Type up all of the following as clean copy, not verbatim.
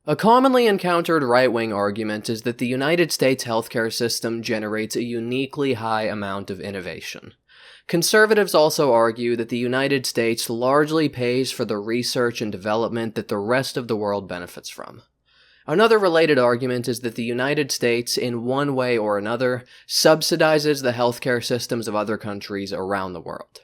A commonly encountered right-wing argument is that the United States healthcare system generates a uniquely high amount of innovation. Conservatives also argue that the United States largely pays for the research and development that the rest of the world benefits from. Another related argument is that the United States, in one way or another, subsidizes the healthcare systems of other countries around the world.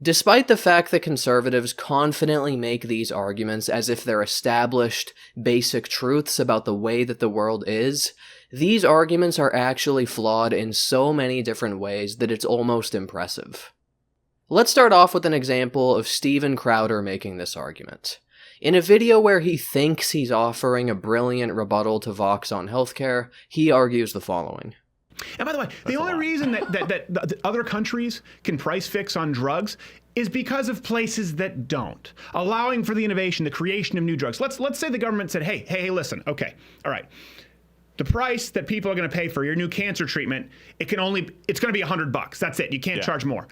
Despite the fact that conservatives confidently make these arguments as if they're established, basic truths about the way that the world is, these arguments are actually flawed in so many different ways that it's almost impressive. Let's start off with an example of Steven Crowder making this argument. In a video where he thinks he's offering a brilliant rebuttal to Vox on healthcare, he argues the following. And by the way, the only reason that other countries can price fix on drugs is because of places that don't, allowing for the innovation, the creation of new drugs. Let's say the government said, hey, listen, okay, all right. The price that people are going to pay for your new cancer treatment, it's going to be $100. That's it. You can't charge more.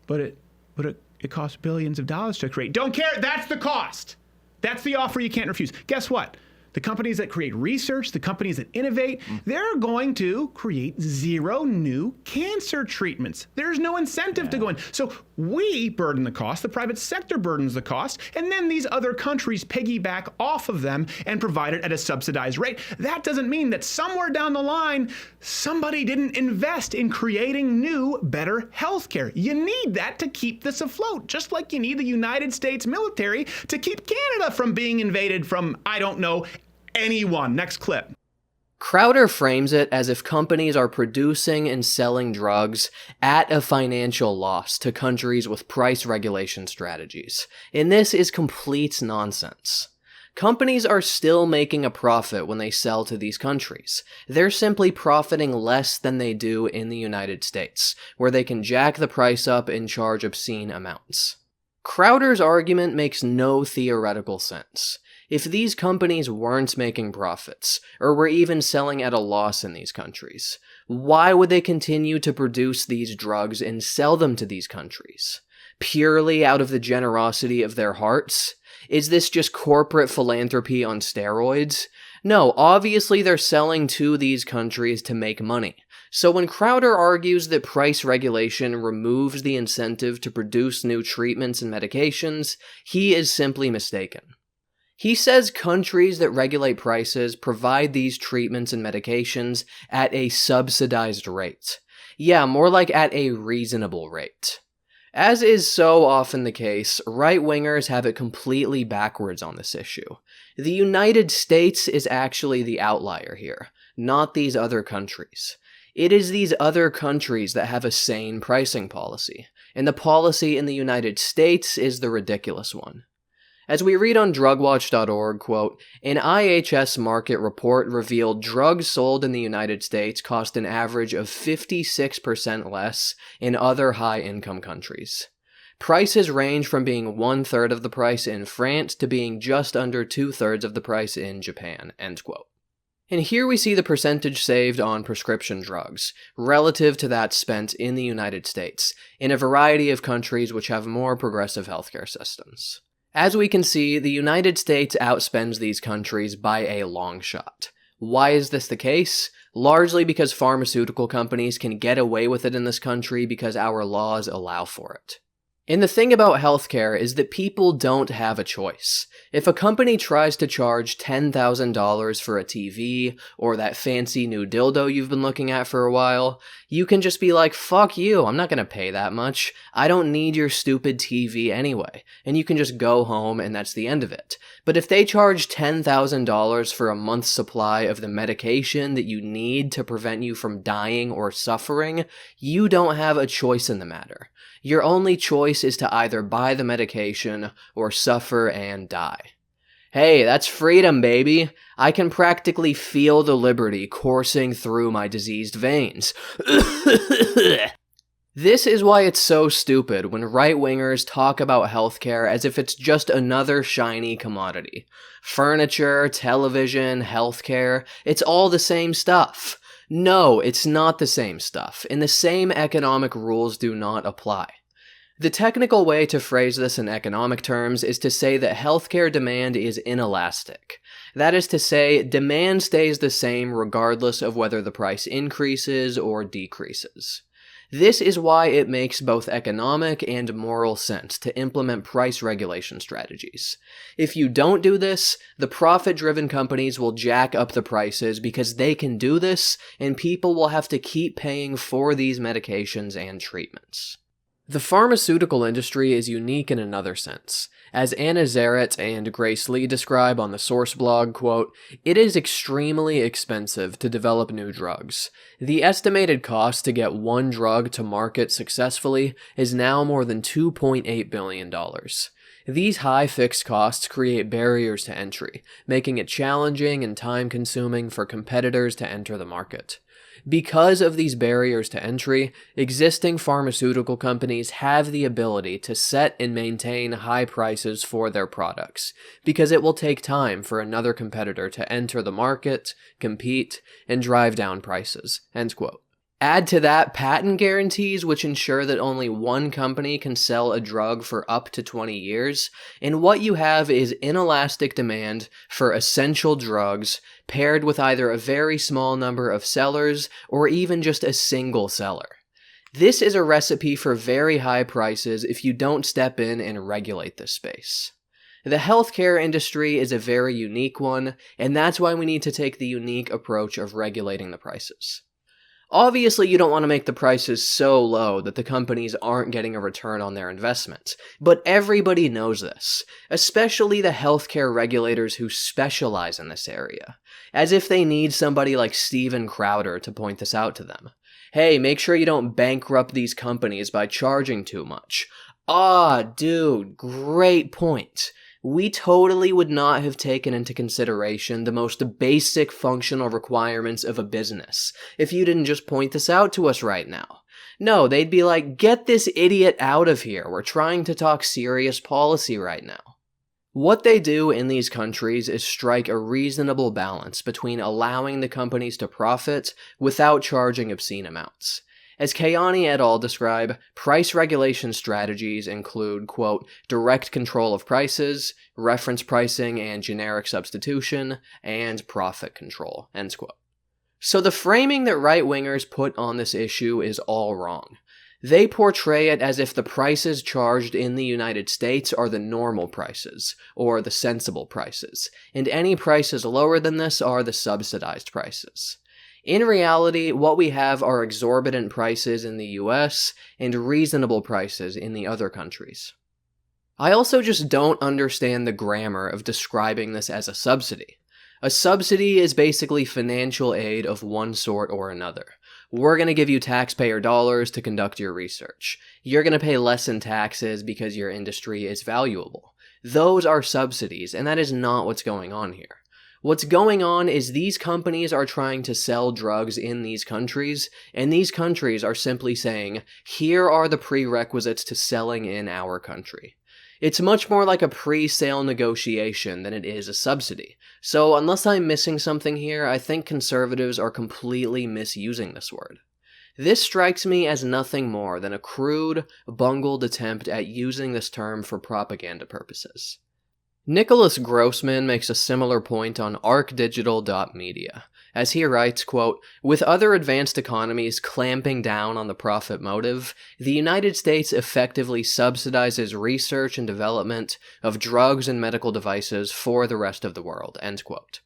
But it costs billions of dollars to create. Don't care. That's the cost. That's the offer you can't refuse. Guess what? The companies that create research, the companies that innovate, they're going to create zero new cancer treatments. There's no incentive to go in. So we burden the cost, the private sector burdens the cost, and then these other countries piggyback off of them and provide it at a subsidized rate. That doesn't mean that somewhere down the line, somebody didn't invest in creating new, better healthcare. You need that to keep this afloat, just like you need the United States military to keep Canada from being invaded from, I don't know, anyone. Next clip. Crowder frames it as if companies are producing and selling drugs at a financial loss to countries with price regulation strategies, and this is complete nonsense. Companies are still making a profit when they sell to these countries. They're simply profiting less than they do in the United States, where they can jack the price up and charge obscene amounts. Crowder's argument makes no theoretical sense. If these companies weren't making profits, or were even selling at a loss in these countries, why would they continue to produce these drugs and sell them to these countries? Purely out of the generosity of their hearts? Is this just corporate philanthropy on steroids? No, obviously they're selling to these countries to make money. So when Crowder argues that price regulation removes the incentive to produce new treatments and medications, he is simply mistaken. He says countries that regulate prices provide these treatments and medications at a subsidized rate. Yeah, more like at a reasonable rate. As is so often the case, right-wingers have it completely backwards on this issue. The United States is actually the outlier here, not these other countries. It is these other countries that have a sane pricing policy, and the policy in the United States is the ridiculous one. As we read on drugwatch.org, quote, an IHS Markit report revealed drugs sold in the United States cost an average of 56% less in other high-income countries. Prices range from being 1/3 of the price in France to being just under 2/3 of the price in Japan, end quote. And here we see the percentage saved on prescription drugs, relative to that spent in the United States, in a variety of countries which have more progressive healthcare systems. As we can see, the United States outspends these countries by a long shot. Why is this the case? Largely because pharmaceutical companies can get away with it in this country because our laws allow for it. And the thing about healthcare is that people don't have a choice. If a company tries to charge $10,000 for a TV, or that fancy new dildo you've been looking at for a while, you can just be like, fuck you, I'm not gonna pay that much. I don't need your stupid TV anyway. And you can just go home and that's the end of it. But if they charge $10,000 for a month's supply of the medication that you need to prevent you from dying or suffering, you don't have a choice in the matter. Your only choice is to either buy the medication or suffer and die. Hey, that's freedom, baby. I can practically feel the liberty coursing through my diseased veins. This is why it's so stupid when right-wingers talk about healthcare as if it's just another shiny commodity. Furniture, television, healthcare, it's all the same stuff. No, it's not the same stuff, and the same economic rules do not apply. The technical way to phrase this in economic terms is to say that healthcare demand is inelastic. That is to say, demand stays the same regardless of whether the price increases or decreases. This is why it makes both economic and moral sense to implement price regulation strategies. If you don't do this, the profit-driven companies will jack up the prices because they can do this, and people will have to keep paying for these medications and treatments. The pharmaceutical industry is unique in another sense. As Anna Zaret and Grace Lee describe on the Source blog, quote, "It is extremely expensive to develop new drugs. The estimated cost to get one drug to market successfully is now more than $2.8 billion. These high fixed costs create barriers to entry, making it challenging and time-consuming for competitors to enter the market. Because of these barriers to entry, existing pharmaceutical companies have the ability to set and maintain high prices for their products, because it will take time for another competitor to enter the market, compete, and drive down prices." End quote. Add to that patent guarantees which ensure that only one company can sell a drug for up to 20 years, and what you have is inelastic demand for essential drugs paired with either a very small number of sellers or even just a single seller. This is a recipe for very high prices if you don't step in and regulate this space. The healthcare industry is a very unique one, and that's why we need to take the unique approach of regulating the prices. Obviously, you don't want to make the prices so low that the companies aren't getting a return on their investment, but everybody knows this, especially the healthcare regulators who specialize in this area, as if they need somebody like Steven Crowder to point this out to them. Hey, make sure you don't bankrupt these companies by charging too much. Dude, great point. We totally would not have taken into consideration the most basic functional requirements of a business if you didn't just point this out to us right now. No, they'd be like, get this idiot out of here, we're trying to talk serious policy right now. What they do in these countries is strike a reasonable balance between allowing the companies to profit without charging obscene amounts. As Kayani et al. Describe, price regulation strategies include, quote, direct control of prices, reference pricing and generic substitution, and profit control, end quote. So the framing that right-wingers put on this issue is all wrong. They portray it as if the prices charged in the United States are the normal prices, or the sensible prices, and any prices lower than this are the subsidized prices. In reality, what we have are exorbitant prices in the US and reasonable prices in the other countries. I also just don't understand the grammar of describing this as a subsidy. A subsidy is basically financial aid of one sort or another. We're going to give you taxpayer dollars to conduct your research. You're going to pay less in taxes because your industry is valuable. Those are subsidies, and that is not what's going on here. What's going on is these companies are trying to sell drugs in these countries, and these countries are simply saying, here are the prerequisites to selling in our country. It's much more like a pre-sale negotiation than it is a subsidy. So unless I'm missing something here, I think conservatives are completely misusing this word. This strikes me as nothing more than a crude, bungled attempt at using this term for propaganda purposes. Nicholas Grossman makes a similar point on arcdigital.media, as he writes, quote, with other advanced economies clamping down on the profit motive, the United States effectively subsidizes research and development of drugs and medical devices for the rest of the world, end quote.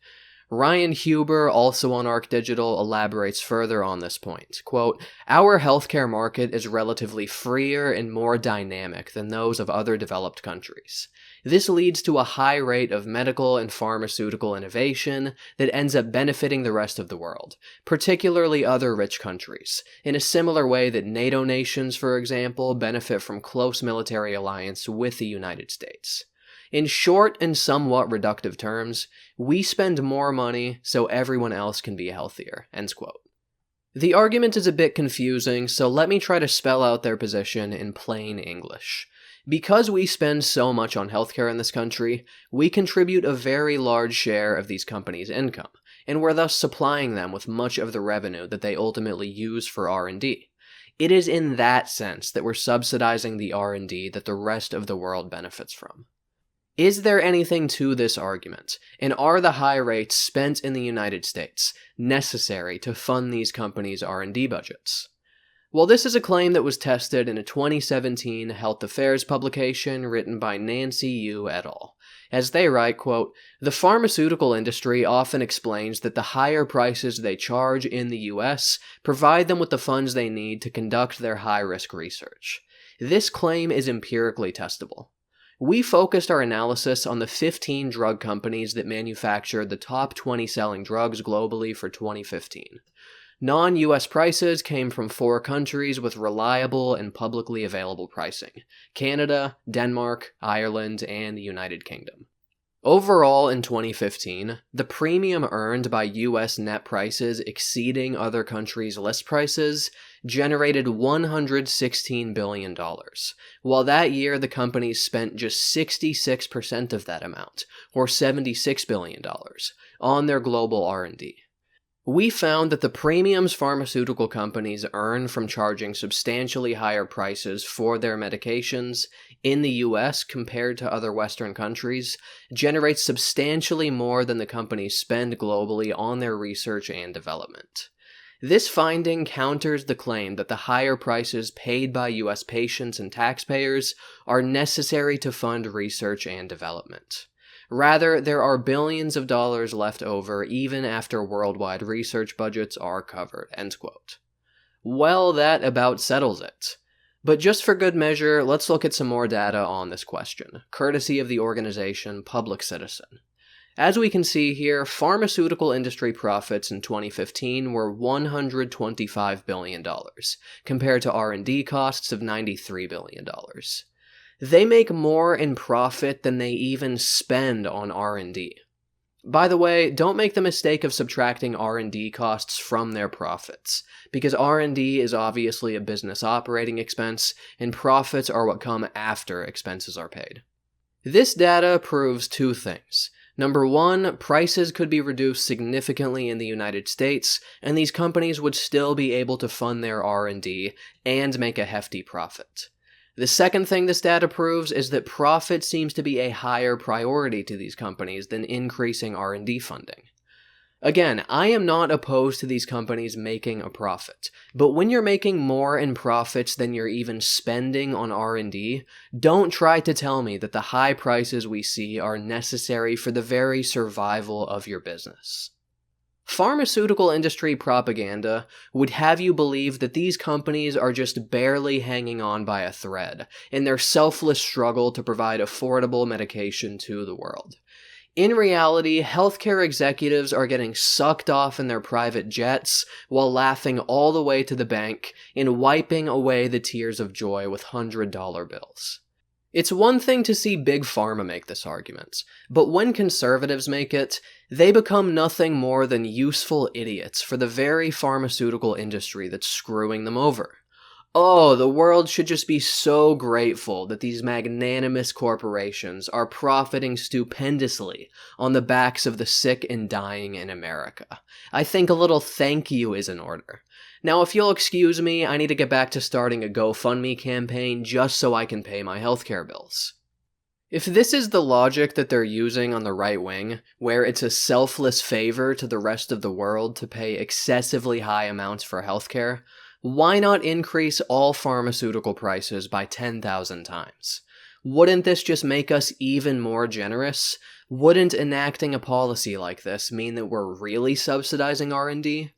Ryan Huber, also on ArcDigital, elaborates further on this point. Quote, our healthcare market is relatively freer and more dynamic than those of other developed countries. This leads to a high rate of medical and pharmaceutical innovation that ends up benefiting the rest of the world, particularly other rich countries, in a similar way that NATO nations, for example, benefit from close military alliance with the United States. In short and somewhat reductive terms, we spend more money so everyone else can be healthier, end quote. The argument is a bit confusing, so let me try to spell out their position in plain English. Because we spend so much on healthcare in this country, we contribute a very large share of these companies' income, and we're thus supplying them with much of the revenue that they ultimately use for R&D. It is in that sense that we're subsidizing the R&D that the rest of the world benefits from. Is there anything to this argument, and are the high rates spent in the United States necessary to fund these companies' R&D budgets? Well, this is a claim that was tested in a 2017 Health Affairs publication written by Nancy Yu et al. As they write, quote, "The pharmaceutical industry often explains that the higher prices they charge in the US provide them with the funds they need to conduct their high-risk research. This claim is empirically testable. We focused our analysis on the 15 drug companies that manufactured the top 20 selling drugs globally for 2015. Non-US prices came from 4 countries with reliable and publicly available pricing: Canada, Denmark, Ireland, and the United Kingdom. Overall, in 2015, the premium earned by US net prices exceeding other countries' list prices generated $116 billion, while that year the companies spent just 66% of that amount, or $76 billion, on their global R&D. We found that the premiums pharmaceutical companies earn from charging substantially higher prices for their medications in the US compared to other Western countries generates substantially more than the companies spend globally on their research and development. This finding counters the claim that the higher prices paid by US patients and taxpayers are necessary to fund research and development. Rather, there are billions of dollars left over even after worldwide research budgets are covered." End quote. Well, that about settles it. But just for good measure, let's look at some more data on this question, courtesy of the organization Public Citizen. As we can see here, pharmaceutical industry profits in 2015 were $125 billion, compared to R&D costs of $93 billion. They make more in profit than they even spend on R&D. By the way, don't make the mistake of subtracting R&D costs from their profits, because R&D is obviously a business operating expense, and profits are what come after expenses are paid. This data proves 2 things. Number 1, prices could be reduced significantly in the United States, and these companies would still be able to fund their R&D and make a hefty profit. The second thing this data proves is that profit seems to be a higher priority to these companies than increasing R&D funding. Again, I am not opposed to these companies making a profit, but when you're making more in profits than you're even spending on R&D, don't try to tell me that the high prices we see are necessary for the very survival of your business. Pharmaceutical industry propaganda would have you believe that these companies are just barely hanging on by a thread in their selfless struggle to provide affordable medication to the world. In reality, healthcare executives are getting sucked off in their private jets while laughing all the way to the bank and wiping away the tears of joy with $100 bills. It's one thing to see Big Pharma make this argument, but when conservatives make it, they become nothing more than useful idiots for the very pharmaceutical industry that's screwing them over. Oh, the world should just be so grateful that these magnanimous corporations are profiting stupendously on the backs of the sick and dying in America. I think a little thank you is in order. Now, if you'll excuse me, I need to get back to starting a GoFundMe campaign just so I can pay my healthcare bills. If this is the logic that they're using on the right wing, where it's a selfless favor to the rest of the world to pay excessively high amounts for healthcare, why not increase all pharmaceutical prices by 10,000 times? Wouldn't this just make us even more generous? Wouldn't enacting a policy like this mean that we're really subsidizing R&D?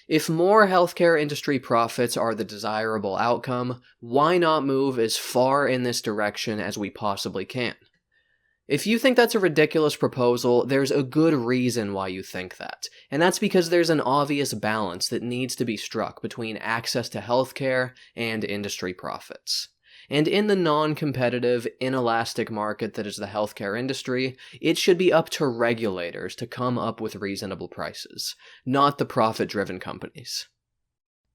If more healthcare industry profits are the desirable outcome, why not move as far in this direction as we possibly can? If you think that's a ridiculous proposal, there's a good reason why you think that, and that's because there's an obvious balance that needs to be struck between access to healthcare and industry profits. And in the non-competitive, inelastic market that is the healthcare industry, it should be up to regulators to come up with reasonable prices, not the profit-driven companies.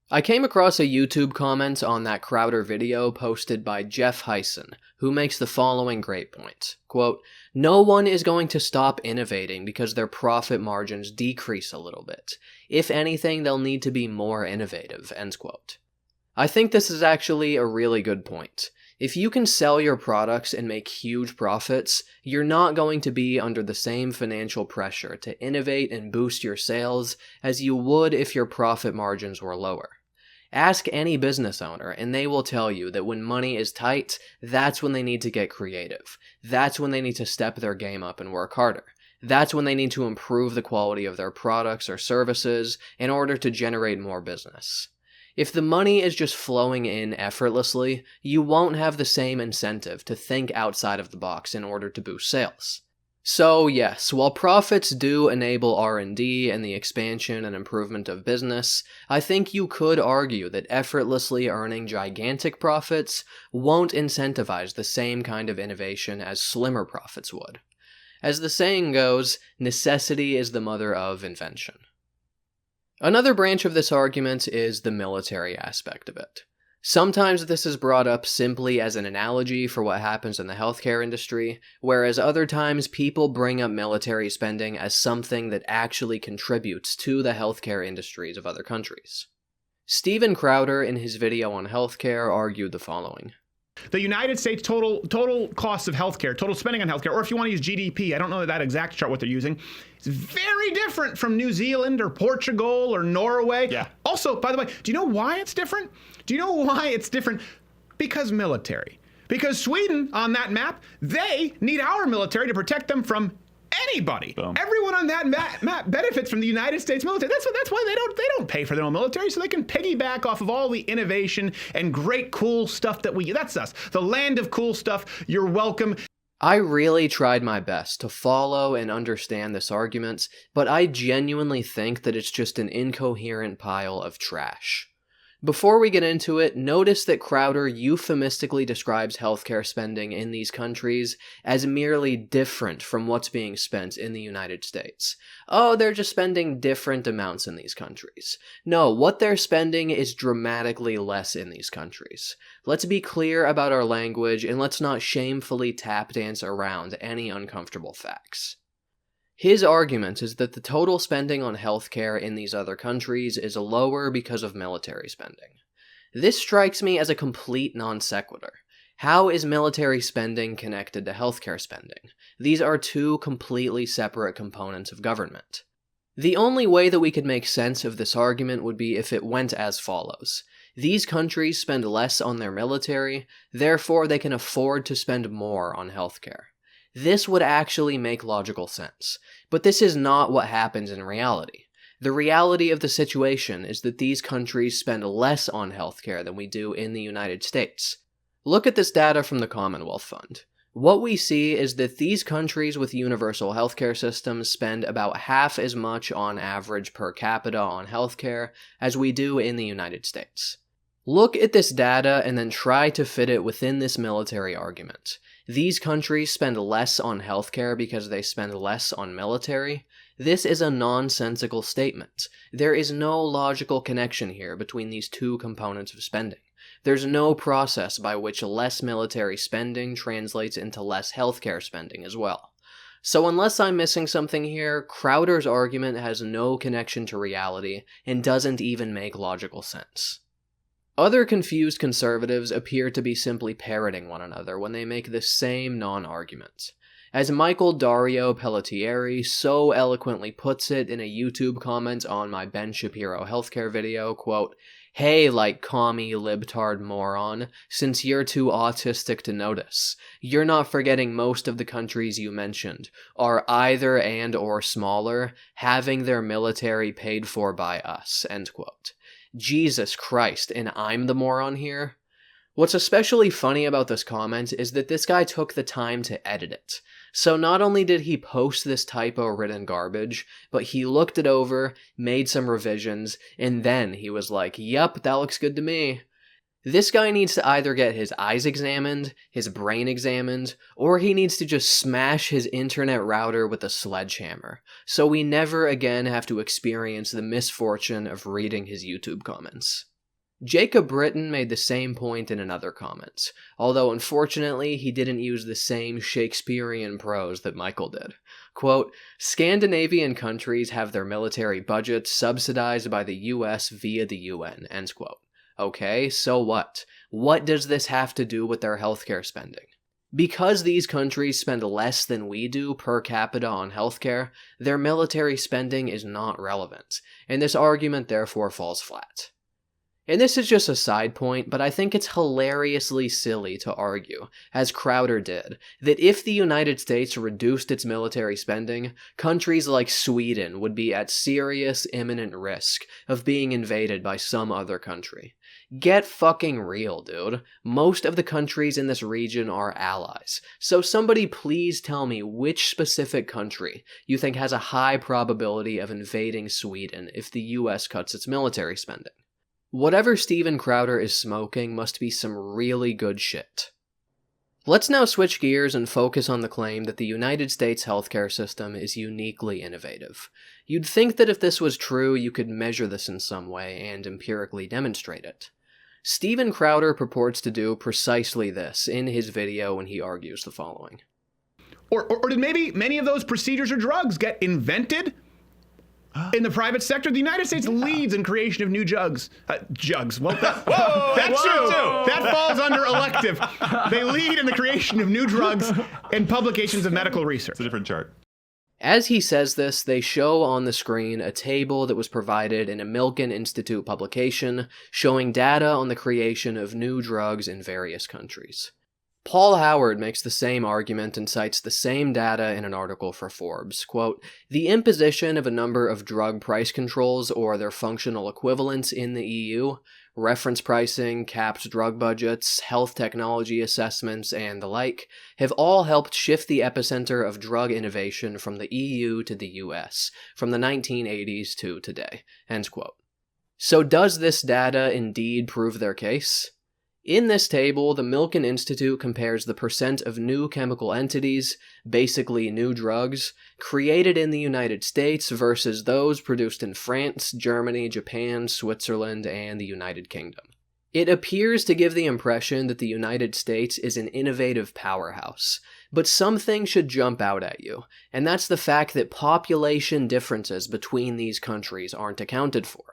I came across a YouTube comment on that Crowder video posted by Jeff Heissen, who makes the following great point. Quote, "No one is going to stop innovating because their profit margins decrease a little bit. If anything, they'll need to be more innovative." End quote. I think this is actually a really good point. If you can sell your products and make huge profits, you're not going to be under the same financial pressure to innovate and boost your sales as you would if your profit margins were lower. Ask any business owner and they will tell you that when money is tight, that's when they need to get creative. That's when they need to step their game up and work harder. That's when they need to improve the quality of their products or services in order to generate more business. If the money is just flowing in effortlessly, you won't have the same incentive to think outside of the box in order to boost sales. So yes, while profits do enable R&D and the expansion and improvement of business, I think you could argue that effortlessly earning gigantic profits won't incentivize the same kind of innovation as slimmer profits would. As the saying goes, necessity is the mother of invention. Another branch of this argument is the military aspect of it. Sometimes this is brought up simply as an analogy for what happens in the healthcare industry, whereas other times people bring up military spending as something that actually contributes to the healthcare industries of other countries. Steven Crowder, in his video on healthcare, argued the following. The United States total cost of healthcare, total spending on healthcare, or if you want to use GDP, I don't know that exact chart what they're using. It's very different from New Zealand or Portugal or Norway. Yeah. Also, by the way, do you know why it's different? Do you know why it's different? Because military. Because Sweden, on that map, they need our military to protect them from anybody. Boom. Everyone on that map benefits from the United States military. That's why they don't pay for their own military, so they can piggyback off of all the innovation and great cool stuff that that's us. The land of cool stuff. You're welcome. I really tried my best to follow and understand this argument, but I genuinely think that it's just an incoherent pile of trash. Before we get into it, notice that Crowder euphemistically describes healthcare spending in these countries as merely different from what's being spent in the United States. Oh, they're just spending different amounts in these countries. No, what they're spending is dramatically less in these countries. Let's be clear about our language and let's not shamefully tap dance around any uncomfortable facts. His argument is that the total spending on healthcare in these other countries is lower because of military spending. This strikes me as a complete non sequitur. How is military spending connected to healthcare spending? These are two completely separate components of government. The only way that we could make sense of this argument would be if it went as follows. These countries spend less on their military, therefore they can afford to spend more on healthcare. This would actually make logical sense, but this is not what happens in reality. The reality of the situation is that these countries spend less on healthcare than we do in the United States. Look at this data from the Commonwealth Fund. What we see is that these countries with universal healthcare systems spend about half as much on average per capita on healthcare as we do in the United States. Look at this data and then try to fit it within this military argument. These countries spend less on healthcare because they spend less on military. This is a nonsensical statement. There is no logical connection here between these two components of spending. There's no process by which less military spending translates into less healthcare spending as well. So unless I'm missing something here, Crowder's argument has no connection to reality and doesn't even make logical sense. Other confused conservatives appear to be simply parroting one another when they make this same non-argument. As Michael Dario Pelletieri so eloquently puts it in a YouTube comment on my Ben Shapiro healthcare video, quote, "Hey, like commie libtard moron, since you're too autistic to notice, you're not forgetting most of the countries you mentioned are either and or smaller, having their military paid for by us," end quote. Jesus Christ, and I'm the moron here? What's especially funny about this comment is that this guy took the time to edit it. So not only did he post this typo-ridden garbage, but he looked it over, made some revisions, and then he was like, "Yup, that looks good to me." This guy needs to either get his eyes examined, his brain examined, or he needs to just smash his internet router with a sledgehammer, so we never again have to experience the misfortune of reading his YouTube comments. Jacob Britton made the same point in another comment, although unfortunately he didn't use the same Shakespearean prose that Michael did. Quote, "Scandinavian countries have their military budgets subsidized by the US via the UN," end quote. Okay, so what? What does this have to do with their healthcare spending? Because these countries spend less than we do per capita on healthcare, their military spending is not relevant, and this argument therefore falls flat. And this is just a side point, but I think it's hilariously silly to argue, as Crowder did, that if the United States reduced its military spending, countries like Sweden would be at serious imminent risk of being invaded by some other country. Get fucking real, dude. Most of the countries in this region are allies, so somebody please tell me which specific country you think has a high probability of invading Sweden if the US cuts its military spending. Whatever Steven Crowder is smoking must be some really good shit. Let's now switch gears and focus on the claim that the United States healthcare system is uniquely innovative. You'd think that if this was true, you could measure this in some way and empirically demonstrate it. Steven Crowder purports to do precisely this in his video when he argues the following. Or did maybe many of those procedures or drugs get invented in the private sector? The United States leads in creation of new drugs. Well, that's true. That falls under elective. They lead in the creation of new drugs and publications of medical research. It's a different chart. As he says this, they show on the screen a table that was provided in a Milken Institute publication showing data on the creation of new drugs in various countries. Paul Howard makes the same argument and cites the same data in an article for Forbes. Quote, "The imposition of a number of drug price controls or their functional equivalents in the EU, reference pricing, capped drug budgets, health technology assessments, and the like, have all helped shift the epicenter of drug innovation from the EU to the US, from the 1980s to today." End quote. So does this data indeed prove their case? In this table, the Milken Institute compares the percent of new chemical entities, basically new drugs, created in the United States versus those produced in France, Germany, Japan, Switzerland, and the United Kingdom. It appears to give the impression that the United States is an innovative powerhouse, but something should jump out at you, and that's the fact that population differences between these countries aren't accounted for.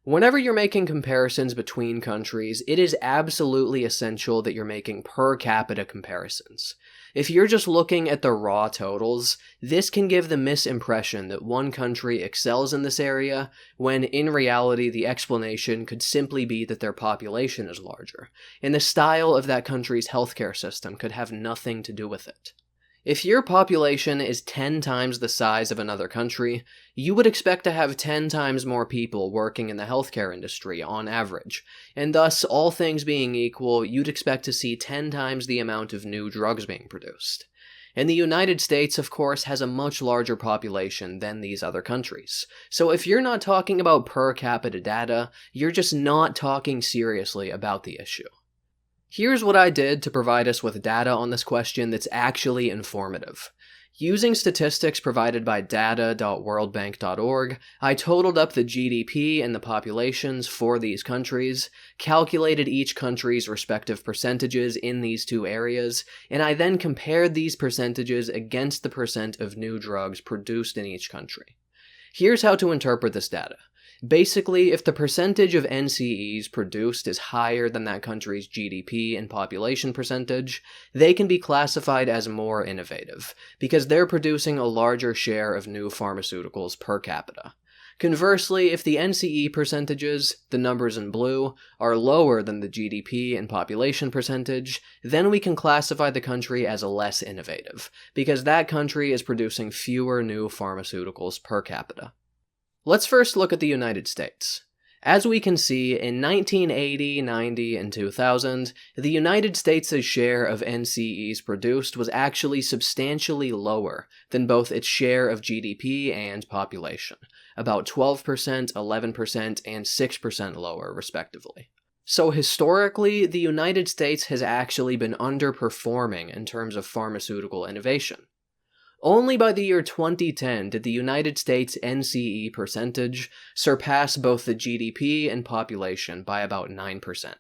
Whenever you're making comparisons between countries, it is absolutely essential that you're making per capita comparisons. If you're just looking at the raw totals, this can give the misimpression that one country excels in this area, when in reality the explanation could simply be that their population is larger, and the style of that country's healthcare system could have nothing to do with it. If your population is 10 times the size of another country, you would expect to have 10 times more people working in the healthcare industry on average, and thus, all things being equal, you'd expect to see 10 times the amount of new drugs being produced. And the United States, of course, has a much larger population than these other countries. So if you're not talking about per capita data, you're just not talking seriously about the issue. Here's what I did to provide us with data on this question that's actually informative. Using statistics provided by data.worldbank.org, I totaled up the GDP and the populations for these countries, calculated each country's respective percentages in these two areas, and I then compared these percentages against the percent of new drugs produced in each country. Here's how to interpret this data. Basically, if the percentage of NCEs produced is higher than that country's GDP and population percentage, they can be classified as more innovative, because they're producing a larger share of new pharmaceuticals per capita. Conversely, if the NCE percentages, the numbers in blue, are lower than the GDP and population percentage, then we can classify the country as less innovative, because that country is producing fewer new pharmaceuticals per capita. Let's first look at the United States. As we can see, in 1980, 90, and 2000, the United States' share of NCEs produced was actually substantially lower than both its share of GDP and population, about 12%, 11%, and 6% lower, respectively. So historically, the United States has actually been underperforming in terms of pharmaceutical innovation. Only by the year 2010 did the United States NCE percentage surpass both the GDP and population by about 9%.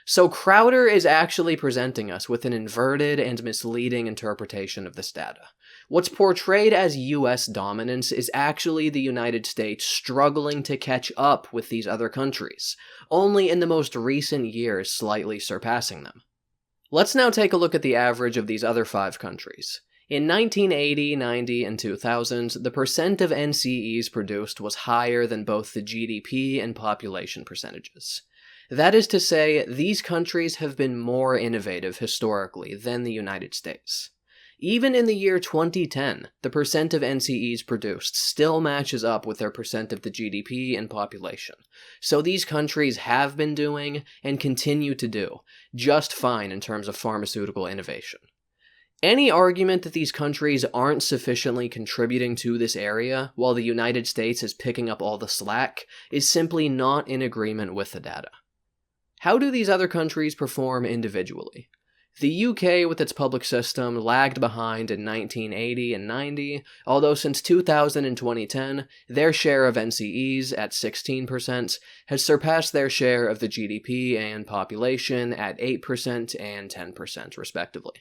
So Crowder is actually presenting us with an inverted and misleading interpretation of this data. What's portrayed as US dominance is actually the United States struggling to catch up with these other countries, only in the most recent years slightly surpassing them. Let's now take a look at the average of these other 5 countries. In 1980, 90, and 2000, the percent of NCEs produced was higher than both the GDP and population percentages. That is to say, these countries have been more innovative historically than the United States. Even in the year 2010, the percent of NCEs produced still matches up with their percent of the GDP and population. So these countries have been doing, and continue to do, just fine in terms of pharmaceutical innovation. Any argument that these countries aren't sufficiently contributing to this area, while the United States is picking up all the slack, is simply not in agreement with the data. How do these other countries perform individually? The UK, with its public system, lagged behind in 1980 and 90, although since 2000 and 2010, their share of NCEs, at 16%, has surpassed their share of the GDP and population at 8% and 10%, respectively.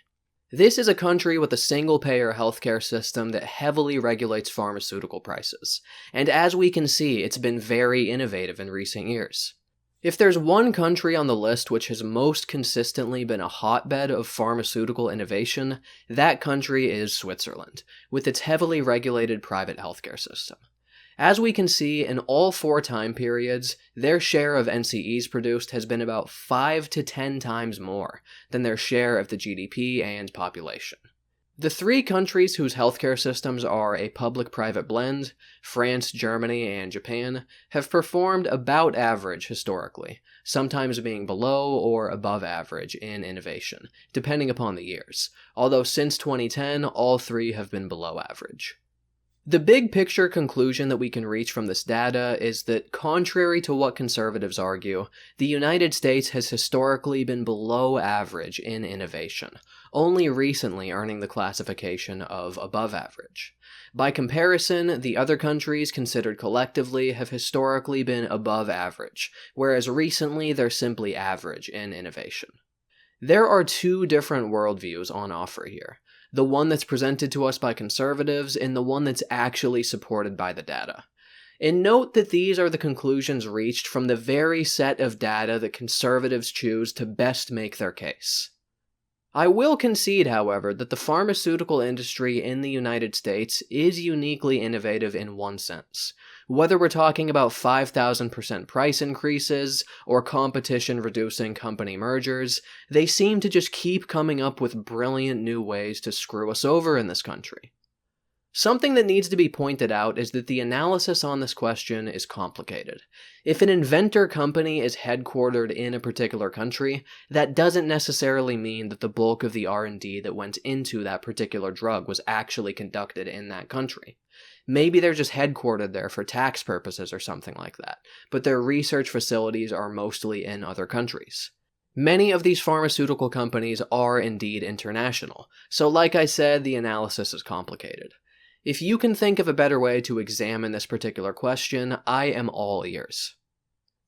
This is a country with a single-payer healthcare system that heavily regulates pharmaceutical prices, and as we can see, it's been very innovative in recent years. If there's one country on the list which has most consistently been a hotbed of pharmaceutical innovation, that country is Switzerland, with its heavily regulated private healthcare system. As we can see, in all 4 time periods, their share of NCEs produced has been about 5 to 10 times more than their share of the GDP and population. The 3 countries whose healthcare systems are a public-private blend, France, Germany, and Japan, have performed about average historically, sometimes being below or above average in innovation, depending upon the years, although since 2010, all 3 have been below average. The big picture conclusion that we can reach from this data is that, contrary to what conservatives argue, the United States has historically been below average in innovation, only recently earning the classification of above average. By comparison, the other countries considered collectively have historically been above average, whereas recently they're simply average in innovation. There are 2 different worldviews on offer here. The one that's presented to us by conservatives, and the one that's actually supported by the data. And note that these are the conclusions reached from the very set of data that conservatives choose to best make their case. I will concede, however, that the pharmaceutical industry in the United States is uniquely innovative in one sense. Whether we're talking about 5,000% price increases, or competition reducing company mergers, they seem to just keep coming up with brilliant new ways to screw us over in this country. Something that needs to be pointed out is that the analysis on this question is complicated. If an inventor company is headquartered in a particular country, that doesn't necessarily mean that the bulk of the R&D that went into that particular drug was actually conducted in that country. Maybe they're just headquartered there for tax purposes or something like that, but their research facilities are mostly in other countries. Many of these pharmaceutical companies are indeed international, so like I said, the analysis is complicated. If you can think of a better way to examine this particular question, I am all ears.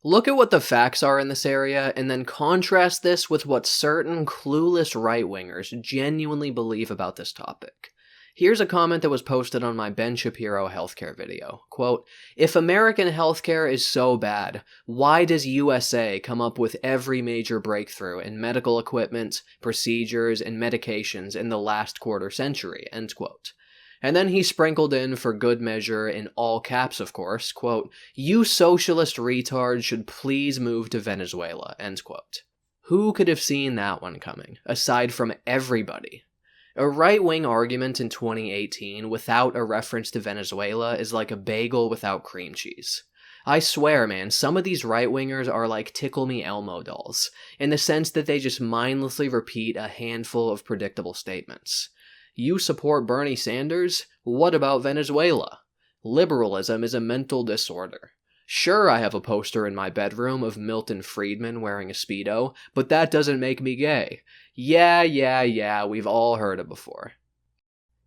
Look at what the facts are in this area, and then contrast this with what certain clueless right-wingers genuinely believe about this topic. Here's a comment that was posted on my Ben Shapiro healthcare video. Quote, "If American healthcare is so bad, why does USA come up with every major breakthrough in medical equipment, procedures, and medications in the last quarter century?" End quote. And then he sprinkled in, for good measure, in all caps of course, quote, "You socialist retards should please move to Venezuela," end quote. Who could have seen that one coming, aside from everybody? A right-wing argument in 2018 without a reference to Venezuela is like a bagel without cream cheese. I swear, man, some of these right-wingers are like Tickle Me Elmo dolls, in the sense that they just mindlessly repeat a handful of predictable statements. You support Bernie Sanders? What about Venezuela? Liberalism is a mental disorder. Sure, I have a poster in my bedroom of Milton Friedman wearing a Speedo, but that doesn't make me gay. Yeah, we've all heard it before.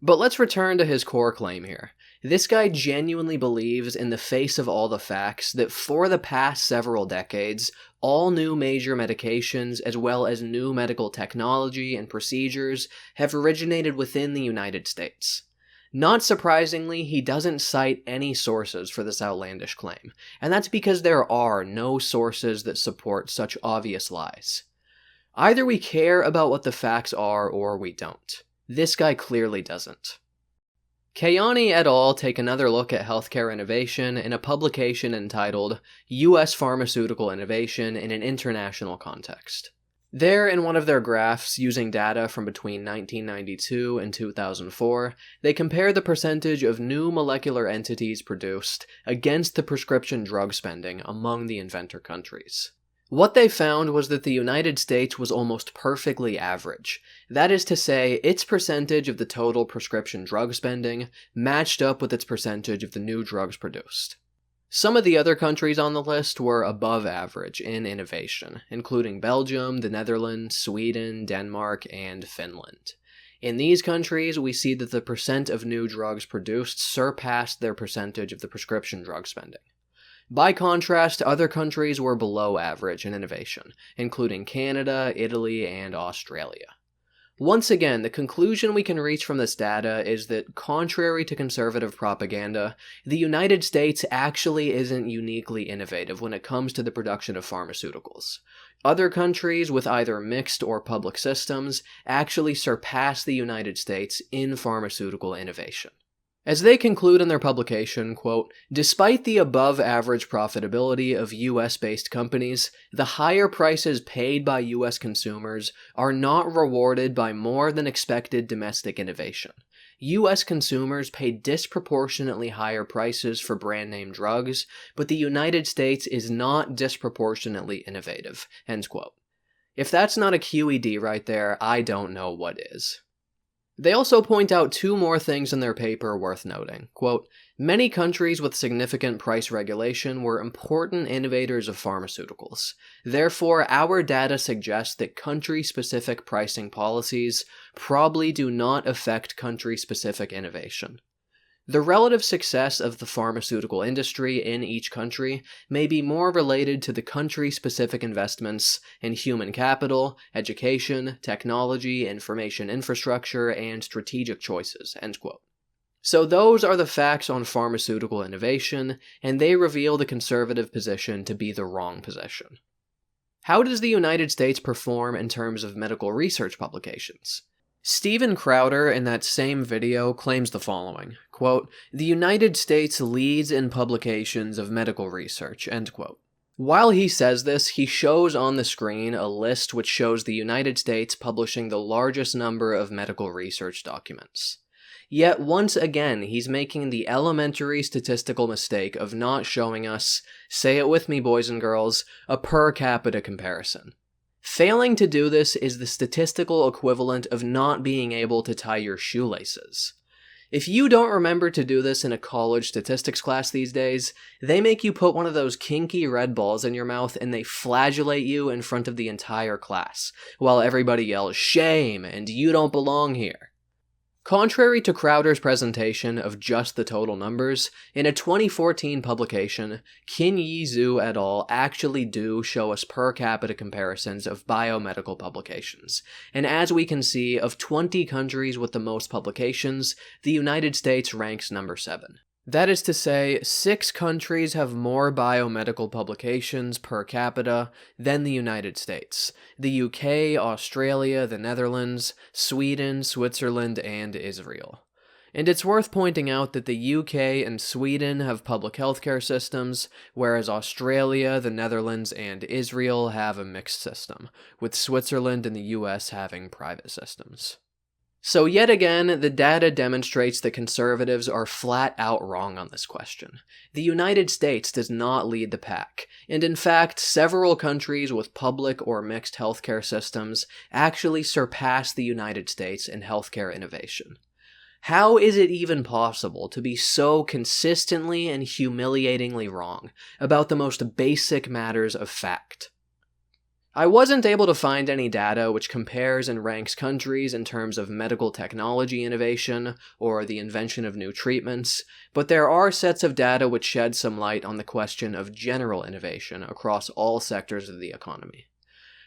But let's return to his core claim here. This guy genuinely believes, in the face of all the facts, that for the past several decades, all new major medications, as well as new medical technology and procedures, have originated within the United States. Not surprisingly, he doesn't cite any sources for this outlandish claim, and that's because there are no sources that support such obvious lies. Either we care about what the facts are or we don't. This guy clearly doesn't. Kayani et al. Take another look at healthcare innovation in a publication entitled U.S. Pharmaceutical Innovation in an International Context. There, in one of their graphs, using data from between 1992 and 2004, they compare the percentage of new molecular entities produced against the prescription drug spending among the inventor countries. What they found was that the United States was almost perfectly average. That is to say, its percentage of the total prescription drug spending matched up with its percentage of the new drugs produced. Some of the other countries on the list were above average in innovation, including Belgium, the Netherlands, Sweden, Denmark, and Finland. In these countries, we see that the percent of new drugs produced surpassed their percentage of the prescription drug spending. By contrast, other countries were below average in innovation, including Canada, Italy, and Australia. Once again, the conclusion we can reach from this data is that, contrary to conservative propaganda, the United States actually isn't uniquely innovative when it comes to the production of pharmaceuticals. Other countries with either mixed or public systems actually surpass the United States in pharmaceutical innovation. As they conclude in their publication, quote, "Despite the above-average profitability of US-based companies, the higher prices paid by US consumers are not rewarded by more than expected domestic innovation. US consumers pay disproportionately higher prices for brand-name drugs, but the United States is not disproportionately innovative." End quote. If that's not a QED right there, I don't know what is. They also point out two more things in their paper worth noting. Quote, "Many countries with significant price regulation were important innovators of pharmaceuticals. Therefore, our data suggests that country-specific pricing policies probably do not affect country-specific innovation. The relative success of the pharmaceutical industry in each country may be more related to the country-specific investments in human capital, education, technology, information infrastructure, and strategic choices." End quote. So those are the facts on pharmaceutical innovation, and they reveal the conservative position to be the wrong position. How does the United States perform in terms of medical research publications? Steven Crowder in that same video claims the following, quote, "The United States leads in publications of medical research," end quote. While he says this, he shows on the screen a list which shows the United States publishing the largest number of medical research documents. Yet once again, he's making the elementary statistical mistake of not showing us, say it with me boys and girls, a per capita comparison. Failing to do this is the statistical equivalent of not being able to tie your shoelaces. If you don't remember to do this in a college statistics class these days, they make you put one of those kinky red balls in your mouth and they flagellate you in front of the entire class, while everybody yells, "Shame," and "You don't belong here." Contrary to Crowder's presentation of just the total numbers, in a 2014 publication, Qin-Yi Zhu et al. Actually do show us per capita comparisons of biomedical publications, and as we can see, of 20 countries with the most publications, the United States ranks number 7. That is to say, 6 countries have more biomedical publications per capita than the United States: the UK, Australia, the Netherlands, Sweden, Switzerland, and Israel. And it's worth pointing out that the UK and Sweden have public healthcare systems, whereas Australia, the Netherlands, and Israel have a mixed system, with Switzerland and the US having private systems. So yet again, the data demonstrates that conservatives are flat out wrong on this question. The United States does not lead the pack, and in fact, several countries with public or mixed healthcare systems actually surpass the United States in healthcare innovation. How is it even possible to be so consistently and humiliatingly wrong about the most basic matters of fact? I wasn't able to find any data which compares and ranks countries in terms of medical technology innovation or the invention of new treatments, but there are sets of data which shed some light on the question of general innovation across all sectors of the economy.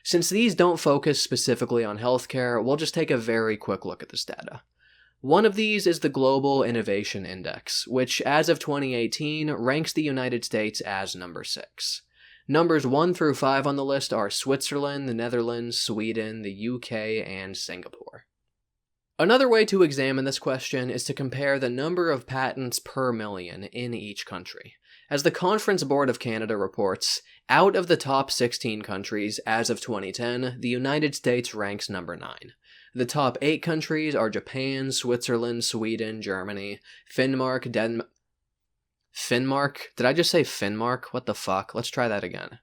Since these don't focus specifically on healthcare, we'll just take a very quick look at this data. One of these is the Global Innovation Index, which as of 2018 ranks the United States as number 6. Numbers 1 through 5 on the list are Switzerland, the Netherlands, Sweden, the UK, and Singapore. Another way to examine this question is to compare the number of patents per million in each country. As the Conference Board of Canada reports, out of the top 16 countries as of 2010, the United States ranks number 9. The top 8 countries are Japan, Switzerland, Sweden, Germany, Finmark, Finmark? Did I just say Finmark? What the fuck? Let's try that again.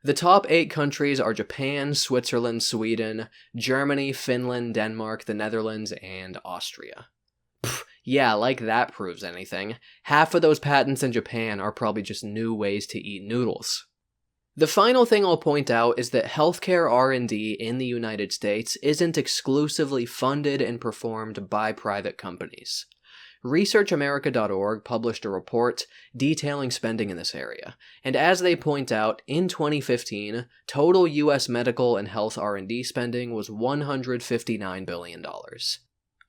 The top 8 countries are Japan, Switzerland, Sweden, Germany, Finland, Denmark, the Netherlands, and Austria. Pfft, yeah, like that proves anything. Half of those patents in Japan are probably just new ways to eat noodles. The final thing I'll point out is that healthcare R&D in the United States isn't exclusively funded and performed by private companies. ResearchAmerica.org published a report detailing spending in this area, and as they point out, in 2015, total U.S. medical and health R&D spending was $159 billion.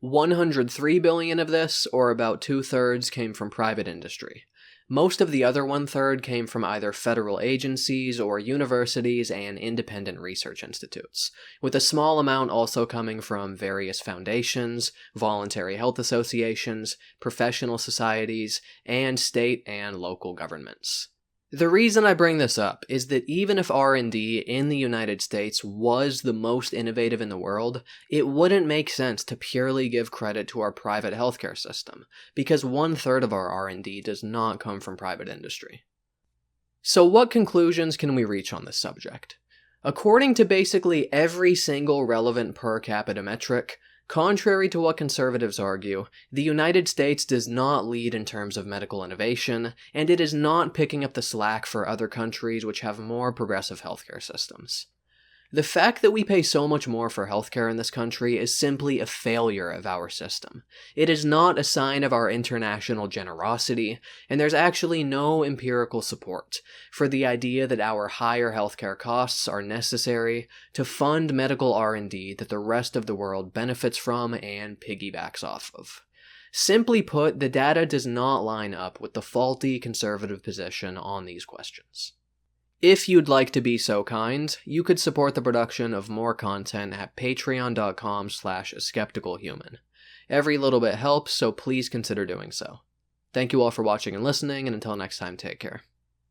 $103 billion of this, or about 2/3, came from private industry. Most of the other 1/3 came from either federal agencies or universities and independent research institutes, with a small amount also coming from various foundations, voluntary health associations, professional societies, and state and local governments. The reason I bring this up is that even if R&D in the United States was the most innovative in the world, it wouldn't make sense to purely give credit to our private healthcare system, because 1/3 of our R&D does not come from private industry. So what conclusions can we reach on this subject? According to basically every single relevant per capita metric, contrary to what conservatives argue, the United States does not lead in terms of medical innovation, and it is not picking up the slack for other countries which have more progressive healthcare systems. The fact that we pay so much more for healthcare in this country is simply a failure of our system. It is not a sign of our international generosity, and there's actually no empirical support for the idea that our higher healthcare costs are necessary to fund medical R&D that the rest of the world benefits from and piggybacks off of. Simply put, the data does not line up with the faulty conservative position on these questions. If you'd like to be so kind, you could support the production of more content at patreon.com/askepticalhuman. Every little bit helps, so please consider doing so. Thank you all for watching and listening, and until next time, take care.